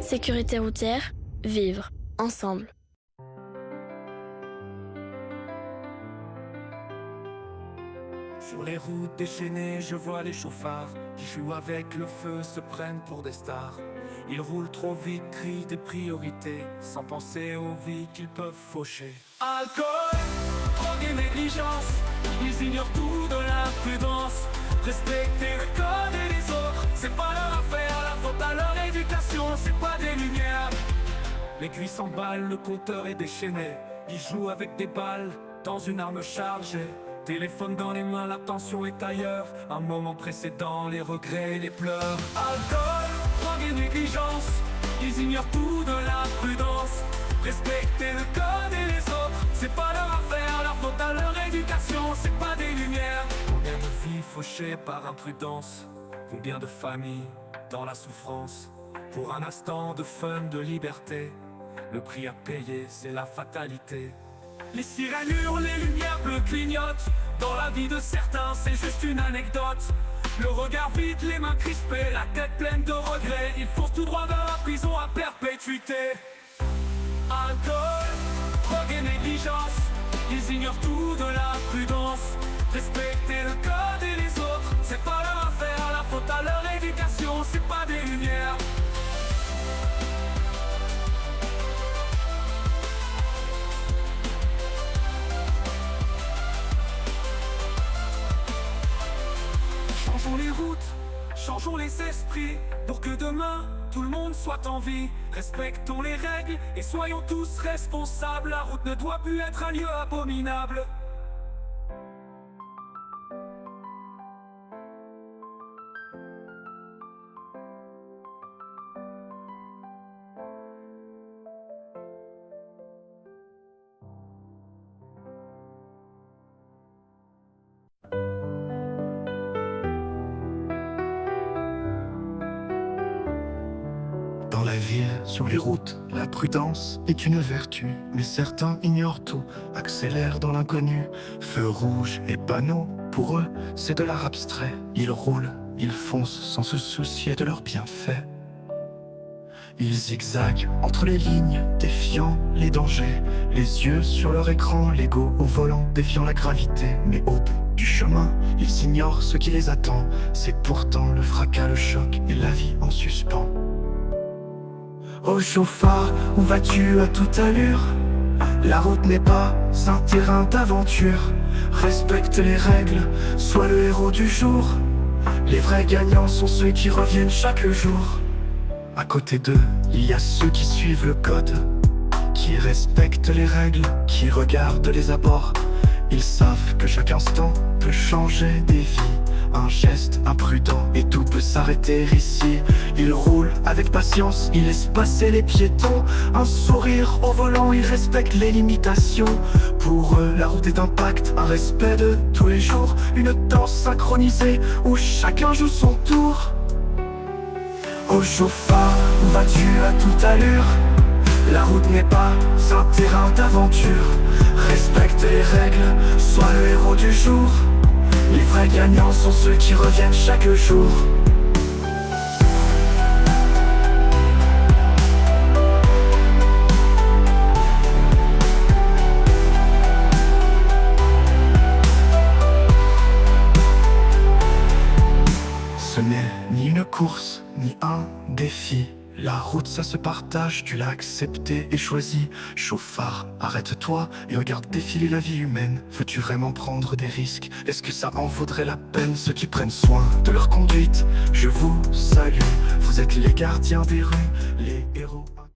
Sécurité routière, vivre ensemble. Sur les routes déchaînées, je vois les chauffards qui jouent avec le feu, se prennent pour des stars. Ils roulent trop vite, crient des priorités, sans penser aux vies qu'ils peuvent faucher. Alcool, drogue et négligence, ils ignorent tout de l'imprudence. Respecter le code et les autres, c'est pas leur affaire, la faute à leur éducation, c'est pas des lumières. L'aiguille s'emballe, le compteur est déchaîné, ils jouent avec des balles, dans une arme chargée. Téléphone dans les mains, l'attention est ailleurs. Un moment précédent, les regrets et les pleurs. Alcool, drogue et négligence, ils ignorent tout de l'imprudence. Respecter le code et les autres, c'est pas leur affaire, leur faute à leur éducation, c'est pas des lumières. Combien de vies fauchées par imprudence, combien de familles dans la souffrance. Pour un instant de fun, de liberté, le prix à payer, c'est la fatalité. Les sirènes hurlent, les lumières bleues clignotent. Dans la vie de certains, c'est juste une anecdote. Le regard vide, les mains crispées, la tête pleine de regrets. Ils foncent tout droit vers la prison à perpétuité. Alcool, drogue et négligence, ils ignorent tout de l'imprudence. Respecter le code et les autres, c'est pas leur affaire, la faute à leur éducation, c'est pas des lumières. Changeons les routes, changeons les esprits, pour que demain, tout le monde soit en vie. Respectons les règles et soyons tous responsables. La route ne doit plus être un lieu abominable. Dans la ville, sur les routes, la prudence est une vertu. Mais certains ignorent tout, accélèrent dans l'inconnu. Feux rouges et panneaux, pour eux, c'est de l'art abstrait. Ils roulent, ils foncent sans se soucier de leurs bienfaits. Ils zigzaguent entre les lignes, défiant les dangers. Les yeux sur leur écran, l'ego au volant, défiant la gravité. Mais au bout du chemin, ils ignorent ce qui les attend. C'est pourtant le fracas, le choc et la vie en suspens. Ô chauffard, où vas-tu à toute allure? La route n'est pas un terrain d'aventure. Respecte les règles, sois le héros du jour. Les vrais gagnants sont ceux qui reviennent chaque jour. À côté d'eux, il y a ceux qui suivent le code, qui respectent les règles, qui regardent les abords. Ils savent que chaque instant peut changer des vies. Un geste imprudent et tout peut s'arrêter ici. Ils roulent avec patience, ils laissent passer les piétons. Un sourire au volant, ils respectent les limitations. Pour eux, la route est un pacte, un respect de tous les jours. Une danse synchronisée où chacun joue son tour. Ô chauffard, où vas-tu à toute allure? La route n'est pas un terrain d'aventure. Respecte les règles, sois le héros du jour. Les vrais gagnants sont ceux qui reviennent chaque jour. Ce n'est ni une course, ni un défi. La route ça se partage, tu l'as accepté et choisi. Chauffard, arrête-toi et regarde défiler la vie humaine. Veux-tu vraiment prendre des risques? Est-ce que ça en vaudrait la peine? Ceux qui prennent soin de leur conduite, je vous salue. Vous êtes les gardiens des rues, les héros.